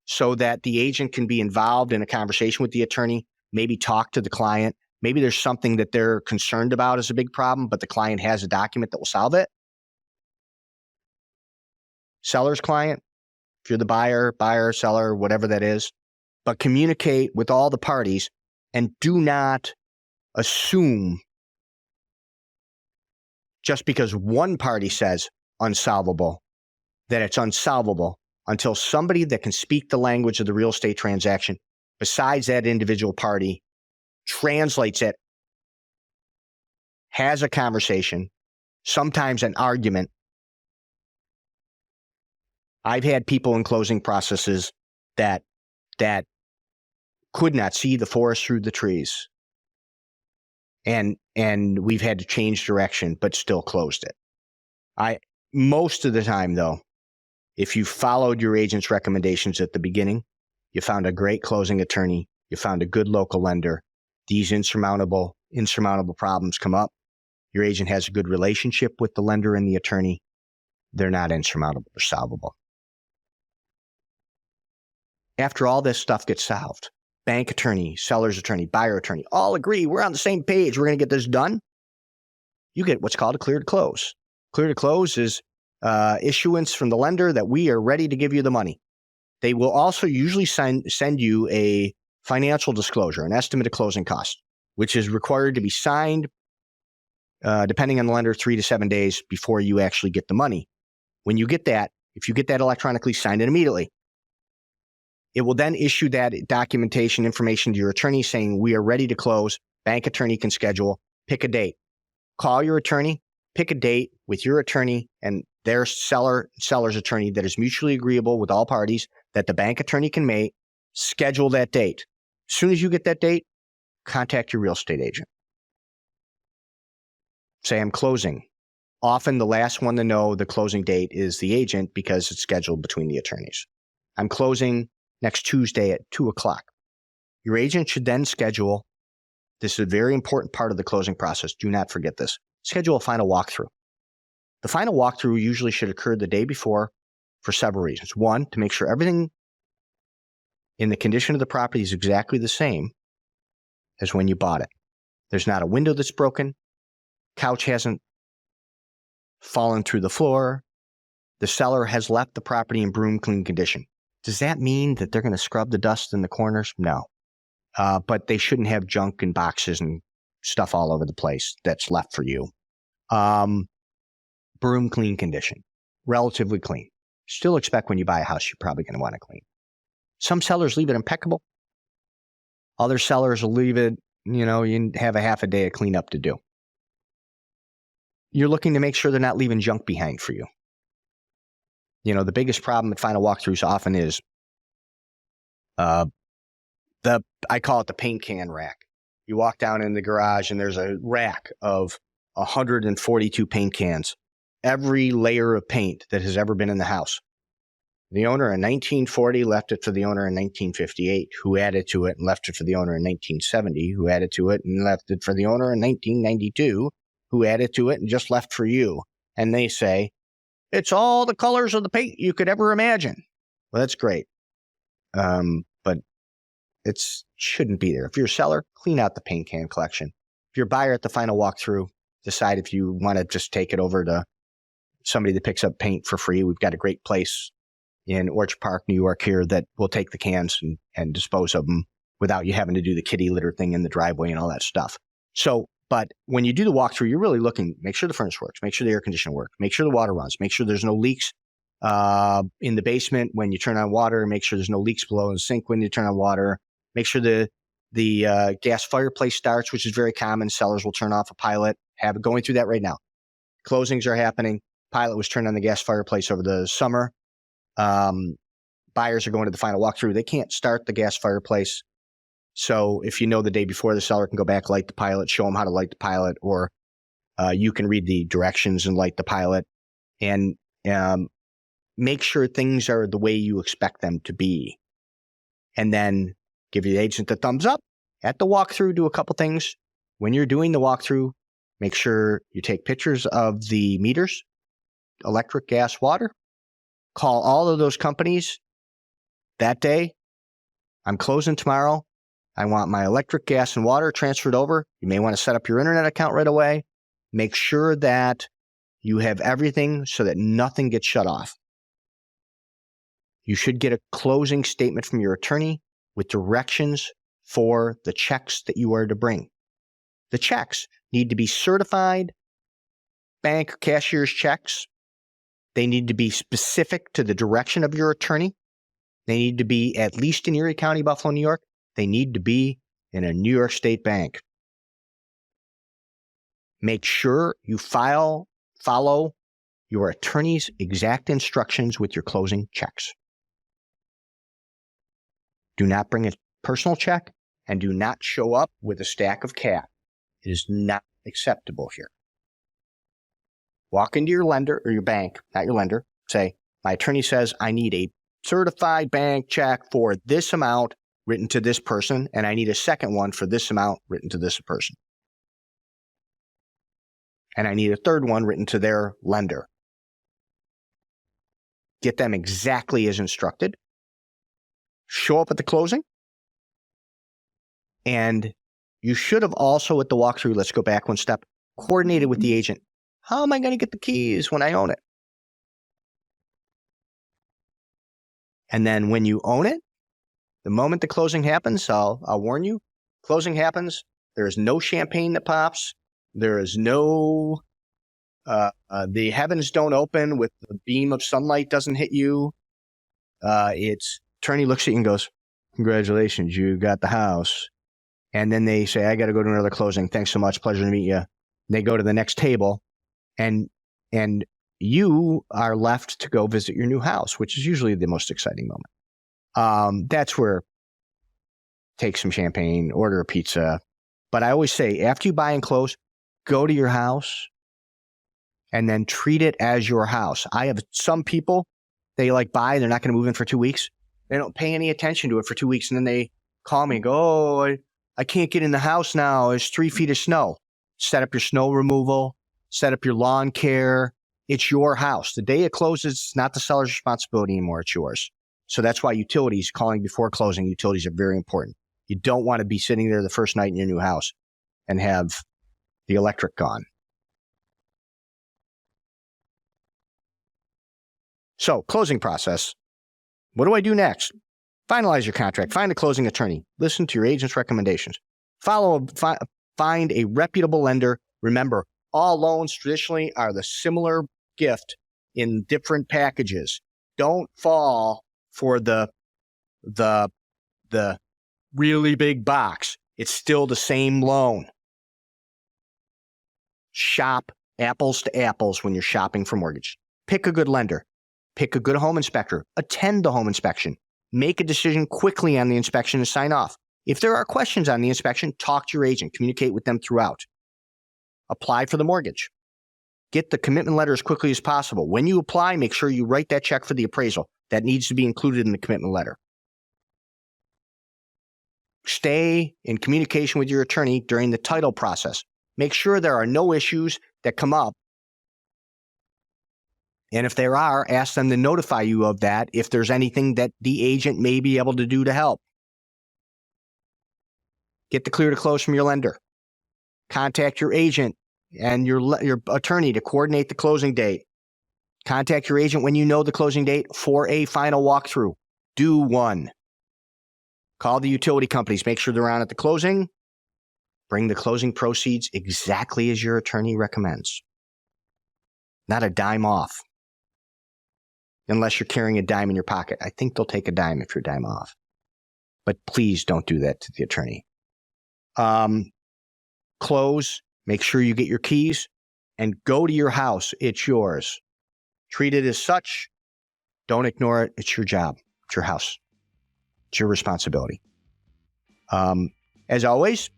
so that the agent can be involved in a conversation with the attorney, maybe talk to the client. Maybe there's something that they're concerned about as a big problem, but the client has a document that will solve it. Seller's client, if you're the buyer, seller, whatever that is, but communicate with all the parties and do not assume just because one party says unsolvable, that it's unsolvable until somebody that can speak the language of the real estate transaction besides that individual party translates it, has a conversation, sometimes an argument. I've had people in closing processes that could not see the forest through the trees. And we've had to change direction, but still closed it. Most of the time, though, if you followed your agent's recommendations at the beginning, you found a great closing attorney, you found a good local lender, these insurmountable problems come up, your agent has a good relationship with the lender and the attorney, they're not insurmountable or solvable. After all this stuff gets solved, bank attorney, seller's attorney, buyer attorney, all agree, we're on the same page, we're going to get this done. You get what's called a clear to close. Clear to close is issuance from the lender that we are ready to give you the money. They will also usually send you a financial disclosure, an estimate of closing costs, which is required to be signed, depending on the lender, 3 to 7 days before you actually get the money. When you get that, if you get that electronically, sign it immediately. It will then issue that documentation information to your attorney saying, we are ready to close. Bank attorney can schedule, pick a date. Call your attorney, pick a date with your attorney and their seller's attorney that is mutually agreeable with all parties that the bank attorney can make, schedule that date. As soon as you get that date, contact your real estate agent. Say, I'm closing. Often the last one to know the closing date is the agent because it's scheduled between the attorneys. I'm closing next Tuesday at 2:00. Your agent should then schedule, this is a very important part of the closing process, do not forget this, schedule a final walkthrough. The final walkthrough usually should occur the day before for several reasons. One, to make sure everything in the condition of the property is exactly the same as when you bought it. There's not a window that's broken, couch hasn't fallen through the floor, the seller has left the property in broom clean condition. Does that mean that they're going to scrub the dust in the corners? No. But they shouldn't have junk and boxes and stuff all over the place that's left for you. Broom clean condition, relatively clean. Still expect when you buy a house, you're probably going to want to clean. Some sellers leave it impeccable. Other sellers will leave it, you have a half a day of cleanup to do. You're looking to make sure they're not leaving junk behind for you. The biggest problem at final walkthroughs often is I call it the paint can rack. You walk down in the garage and there's a rack of 142 paint cans. Every layer of paint that has ever been in the house. The owner in 1940 left it for the owner in 1958, who added to it and left it for the owner in 1970, who added to it and left it for the owner in 1992, who added to it and just left for you. And they say, it's all the colors of the paint you could ever imagine. Well, that's great. But it shouldn't be there. If you're a seller, clean out the paint can collection. If you're a buyer at the final walkthrough, decide if you want to just take it over to somebody that picks up paint for free. We've got a great place in Orchard Park, New York here that will take the cans and dispose of them without you having to do the kitty litter thing in the driveway and all that stuff. So, but when you do the walkthrough, you're really looking, make sure the furnace works, make sure the air conditioner works, make sure the water runs, make sure there's no leaks in the basement when you turn on water, make sure there's no leaks below in the sink when you turn on water, make sure the gas fireplace starts, which is very common. Sellers will turn off a pilot, have it going through that right now. Closings are happening. Pilot was turned on the gas fireplace over the summer. Buyers are going to the final walkthrough. They can't start the gas fireplace. So if you know the day before, the seller can go back, light the pilot, show them how to light the pilot, or you can read the directions and light the pilot and make sure things are the way you expect them to be. And then give your agent the thumbs up. At the walkthrough, do a couple things. When you're doing the walkthrough, make sure you take pictures of the meters, electric, gas, water. Call all of those companies that day. I'm closing tomorrow. I want my electric, gas, and water transferred over. You may want to set up your internet account right away. Make sure that you have everything so that nothing gets shut off. You should get a closing statement from your attorney with directions for the checks that you are to bring. The checks need to be certified bank cashier's checks. They need to be specific to the direction of your attorney. They need to be at least in Erie County, Buffalo, New York. They need to be in a New York State bank. Make sure you follow your attorney's exact instructions with your closing checks. Do not bring a personal check and do not show up with a stack of cash. It is not acceptable here. Walk into your lender or your bank, not your lender, say, my attorney says I need a certified bank check for this amount written to this person, and I need a second one for this amount written to this person. And I need a third one written to their lender. Get them exactly as instructed. Show up at the closing. And you should have also at the walkthrough, let's go back one step, coordinated with the agent. How am I going to get the keys when I own it? And then when you own it, the moment the closing happens, I'll warn you, closing happens, there is no champagne that pops. There is no, the heavens don't open with the beam of sunlight doesn't hit you. Attorney looks at you and goes, congratulations, you got the house. And then they say, I got to go to another closing. Thanks so much. Pleasure to meet you. They go to the next table and you are left to go visit your new house, which is usually the most exciting moment. That's where take some champagne, order a pizza. But I always say, after you buy and close, go to your house and then treat it as your house. I have some people, they buy, they're not going to move in for 2 weeks. They don't pay any attention to it for 2 weeks. And then they call me and go, oh, I can't get in the house now. There's 3 feet of snow. Set up your snow removal, set up your lawn care. It's your house. The day it closes, it's not the seller's responsibility anymore. It's yours. So that's why utilities, calling before closing, utilities are very important. You don't want to be sitting there the first night in your new house and have the electric gone. So, closing process. What do I do next? Finalize your contract. Find a closing attorney. Listen to your agent's recommendations. Find a reputable lender. Remember, All loans traditionally are the similar gift in different packages. Don't fall for the really big box. It's still the same loan. Shop apples to apples when you're shopping for mortgage. Pick a good lender. Pick a good home inspector. Attend the home inspection. Make a decision quickly on the inspection and sign off. If there are questions on the inspection, talk to your agent. Communicate with them throughout. Apply for the mortgage. Get the commitment letter as quickly as possible. When you apply, make sure you write that check for the appraisal. That needs to be included in the commitment letter. Stay in communication with your attorney during the title process. Make sure there are no issues that come up. And if there are, ask them to notify you of that if there's anything that the agent may be able to do to help. Get the clear to close from your lender. Contact your agent and your attorney to coordinate the closing date. Contact your agent when you know the closing date for a final walkthrough. Do one. Call the utility companies. Make sure they're on at the closing. Bring the closing proceeds exactly as your attorney recommends. Not a dime off. Unless you're carrying a dime in your pocket. I think they'll take a dime if you're a dime off. But please don't do that to the attorney. Close. Make sure you get your keys and go to your house. It's yours. Treat it as such. Don't ignore it. It's your job. It's your house. It's your responsibility. As always,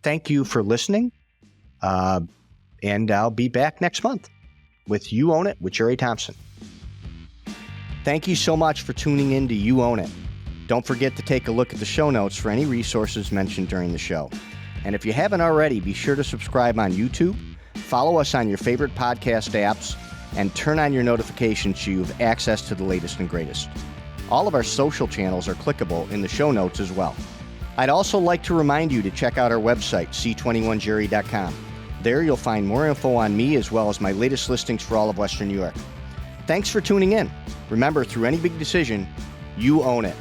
thank you for listening. And I'll be back next month with You Own It with Jerry Thompson. Thank you so much for tuning in to You Own It. Don't forget to take a look at the show notes for any resources mentioned during the show. And if you haven't already, be sure to subscribe on YouTube, follow us on your favorite podcast apps, and turn on your notifications so you have access to the latest and greatest. All of our social channels are clickable in the show notes as well. I'd also like to remind you to check out our website, c21jerry.com. There you'll find more info on me as well as my latest listings for all of Western New York. Thanks for tuning in. Remember, through any big decision, you own it.